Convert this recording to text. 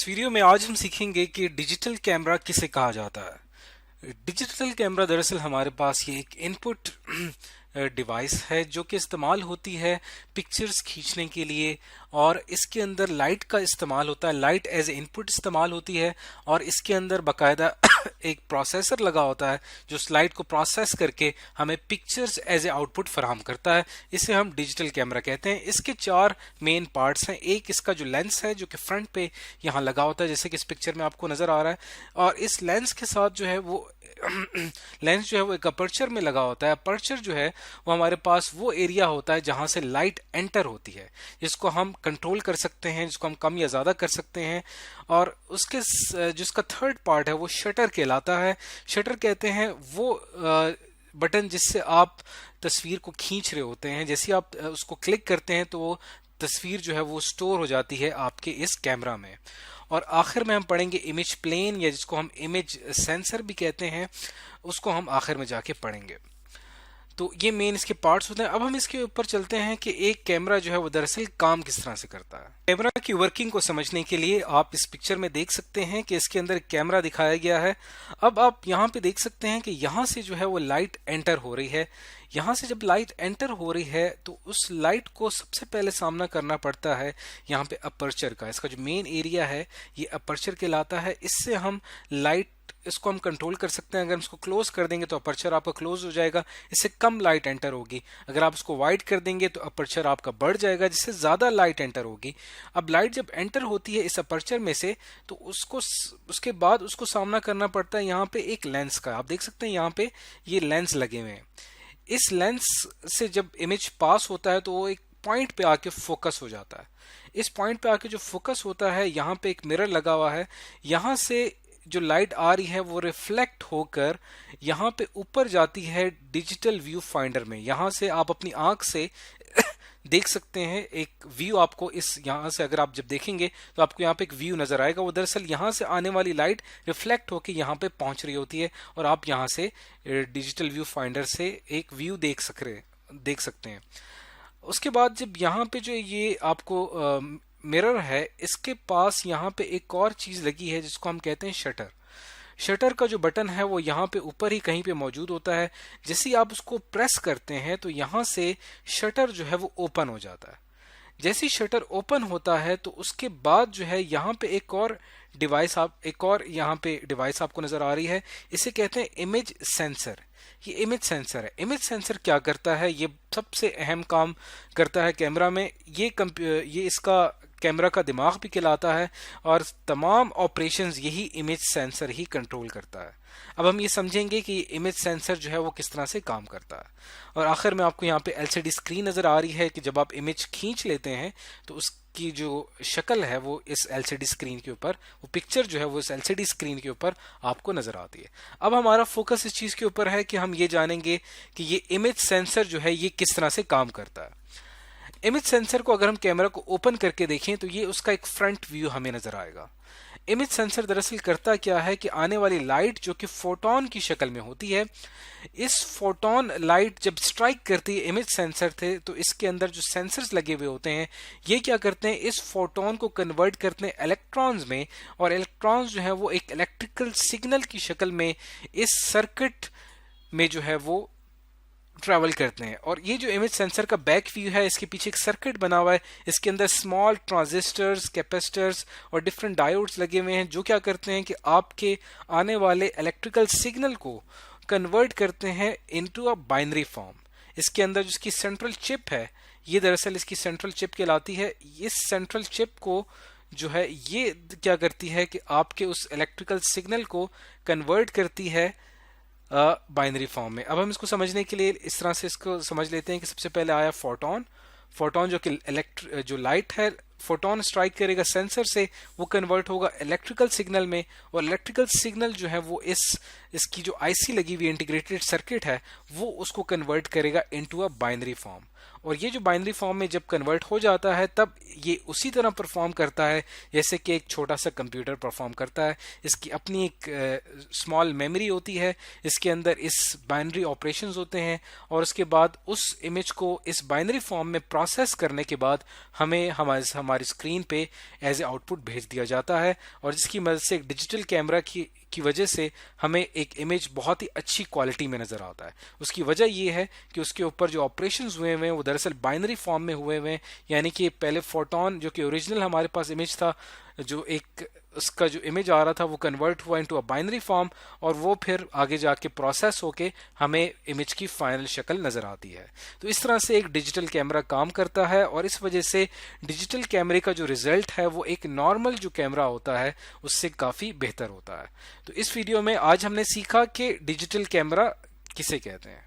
इस वीडियो में आज हम सीखेंगे कि डिजिटल कैमरा किसे कहा जाता है। डिजिटल कैमरा दरअसल हमारे पास ये एक इनपुट डिवाइस है जो कि इस्तेमाल होती है पिक्चर्स खींचने के लिए, और इसके अंदर लाइट का इस्तेमाल होता है, लाइट एज ए इनपुट इस्तेमाल होती है, और इसके अंदर बाकायदा एक प्रोसेसर लगा होता है जो स्लाइड को प्रोसेस करके हमें पिक्चर्स एज ए आउटपुट फराहम करता है। इसे हम डिजिटल कैमरा कहते हैं। इसके चार मेन पार्ट्स हैं। एक इसका जो लेंस है जो कि फ्रंट पे यहाँ लगा होता है, जैसे कि इस पिक्चर में आपको नजर आ रहा है, और इस लेंस के साथ जो है वो लेंस जो है वो एक अपर्चर में लगा होता है। अपर्चर जो है वो हमारे पास वो एरिया होता है जहां से लाइट एंटर होती है, जिसको हम कंट्रोल कर सकते हैं, जिसको हम कम या ज्यादा कर सकते हैं। और उसके जिसका थर्ड पार्ट है वो शटर कहलाता है। शटर कहते हैं वो बटन जिससे आप तस्वीर को खींच रहे होते हैं। जैसे आप उसको क्लिक करते हैं तो वो तस्वीर जो है वो स्टोर हो जाती है आपके इस कैमरा में। और आखिर में हम पढ़ेंगे इमेज प्लेन, या जिसको हम इमेज सेंसर भी कहते हैं, उसको हम आखिर में जाके पढ़ेंगे। तो ये मेन इसके पार्ट्स होते हैं। अब हम इसके ऊपर चलते हैं कि एक कैमरा जो है वो दरअसल काम किस तरह से करता है। कैमरा की वर्किंग को समझने के लिए आप इस पिक्चर में देख सकते हैं कि इसके अंदर कैमरा दिखाया गया है। अब आप यहाँ पे देख सकते हैं कि यहाँ से जो है वो लाइट एंटर हो रही है। यहाँ से जब लाइट एंटर हो रही है तो उस लाइट को सबसे पहले सामना करना पड़ता है यहाँ पे अपर्चर का। इसका जो मेन एरिया है ये अपर्चर कहलाता है। इससे हम लाइट इसको हम कंट्रोल कर सकते हैं। अगर हम इसको क्लोज कर देंगे तो अपर्चर आपका क्लोज हो जाएगा, इससे कम लाइट एंटर होगी। अगर आप इसको वाइड कर देंगे तो अपर्चर आपका बढ़ जाएगा, जिससे ज्यादा लाइट एंटर होगी। अब लाइट जब एंटर होती है इस अपर्चर में से तो उसके बाद उसको सामना करना पड़ता है यहाँ पे एक लेंस का। आप देख सकते हैं यहाँ पे ये लेंस लगे हुए हैं। इस लेंस से जब इमेज पास होता है तो वो एक पॉइंट पे आके फोकस हो जाता है। इस पॉइंट पे आके जो फोकस होता है, यहाँ पे एक मिरर लगा हुआ है, यहाँ से जो लाइट आ रही है वो रिफ्लेक्ट होकर यहाँ पे ऊपर जाती है डिजिटल व्यू फाइंडर में। यहाँ से आप अपनी आंख से देख सकते हैं एक व्यू। आपको इस यहाँ से अगर आप जब देखेंगे तो आपको यहाँ पे एक व्यू नजर आएगा। वो दरअसल यहाँ से आने वाली लाइट रिफ्लेक्ट होकर यहाँ पे पहुंच रही होती है, और आप यहाँ से डिजिटल व्यू फाइंडर से एक व्यू देख सकते हैं। उसके बाद जब यहाँ पे जो ये आपको मिरर है, इसके पास यहाँ पे एक और चीज लगी है जिसको हम कहते हैं शटर। शटर का जो बटन है वो यहाँ पे ऊपर ही कहीं पे मौजूद होता है। जैसे ही आप उसको प्रेस करते हैं तो यहाँ से शटर जो है वो ओपन हो जाता है। जैसे ही शटर ओपन होता है तो उसके बाद जो है यहाँ पे एक और यहाँ पे डिवाइस आपको नजर आ रही है। इसे कहते हैं इमेज सेंसर। ये इमेज सेंसर है। इमेज सेंसर क्या करता है? ये सबसे अहम काम करता है कैमरा में। ये इसका कैमरा का दिमाग भी कहलाता है, और तमाम ऑपरेशंस यही इमेज सेंसर ही कंट्रोल करता है। अब हम ये समझेंगे कि इमेज सेंसर जो है वो किस तरह से काम करता है। और आखिर में आपको यहाँ पे एलसीडी स्क्रीन नजर आ रही है कि जब आप इमेज खींच लेते हैं तो उसकी जो शक्ल है वो इस एलसीडी स्क्रीन के ऊपर, वो पिक्चर जो है वो इस एलसीडी स्क्रीन के ऊपर आपको नजर आती है। अब हमारा फोकस इस चीज के ऊपर है कि हम ये जानेंगे कि ये इमेज सेंसर जो है ये किस तरह से काम करता है। इमेज सेंसर को अगर हम कैमरा को ओपन करके देखें तो ये उसका एक फ्रंट व्यू हमें नजर आएगा। इमेज सेंसर दरअसल करता क्या है कि आने वाली लाइट जो कि फोटोन की शक्ल में होती है, इस फोटोन लाइट जब स्ट्राइक करती है इमेज सेंसर थे तो इसके अंदर जो सेंसर्स लगे हुए होते हैं ये क्या करते हैं, इस फोटोन को कन्वर्ट करते हैं इलेक्ट्रॉन्स में, और इलेक्ट्रॉन्स जो है वो एक इलेक्ट्रिकल सिग्नल की शक्ल में इस सर्किट में जो है वो ट्रैवल करते हैं। और ये जो इमेज सेंसर का बैक व्यू है, इसके पीछे एक सर्किट बना हुआ है। इसके अंदर स्मॉल ट्रांजिस्टर्स, कैपेसिटर्स और डिफरेंट डायोड्स लगे हुए हैं जो क्या करते हैं कि आपके आने वाले इलेक्ट्रिकल सिग्नल को कन्वर्ट करते हैं इनटू अ बाइनरी फॉर्म। इसके अंदर जिसकी सेंट्रल चिप है, ये दरअसल इसकी सेंट्रल चिप कहलाती है। इस सेंट्रल चिप को जो है ये क्या करती है कि आपके उस इलेक्ट्रिकल सिग्नल को कन्वर्ट करती है बाइनरी फॉर्म में। अब हम इसको समझने के लिए इस तरह से इसको समझ लेते हैं कि सबसे पहले आया फोटोन। फोटोन जो कि जो लाइट है, फोटोन स्ट्राइक करेगा सेंसर से, वो कन्वर्ट होगा इलेक्ट्रिकल सिग्नल में, और इलेक्ट्रिकल सिग्नल जो है वो इसकी जो आईसी लगी हुई इंटीग्रेटेड सर्किट है वो उसको कन्वर्ट करेगा इनटू अ बाइनरी फॉर्म। और ये जो बाइनरी फॉर्म में जब कन्वर्ट हो जाता है तब ये उसी तरह परफॉर्म करता है जैसे कि एक छोटा सा कंप्यूटर परफॉर्म करता है। इसकी अपनी एक स्मॉल मेमोरी होती है, इसके अंदर इस बाइनरी ऑपरेशंस होते हैं, और उसके बाद उस इमेज को इस बाइनरी फॉर्म में प्रोसेस करने के बाद हमें हमारे हमारी स्क्रीन पे एज ए आउटपुट भेज दिया जाता है, और जिसकी मदद से एक डिजिटल कैमरा की वजह से हमें एक इमेज बहुत ही अच्छी क्वालिटी में नजर आता है। उसकी वजह यह है कि उसके ऊपर जो ऑपरेशंस हुए हुए हैं वो दरअसल बाइनरी फॉर्म में हुए हुए हैं, यानी कि पहले फोटोन जो कि ओरिजिनल हमारे पास इमेज था, जो एक उसका जो इमेज आ रहा था वो कन्वर्ट हुआ इनटू अ बाइनरी फॉर्म, और वो फिर आगे जाके प्रोसेस होके हमें इमेज की फाइनल शक्ल नजर आती है। तो इस तरह से एक डिजिटल कैमरा काम करता है, और इस वजह से डिजिटल कैमरे का जो रिजल्ट है वो एक नॉर्मल जो कैमरा होता है उससे काफी बेहतर होता है। तो इस वीडियो में आज हमने सीखा कि डिजिटल कैमरा किसे कहते हैं।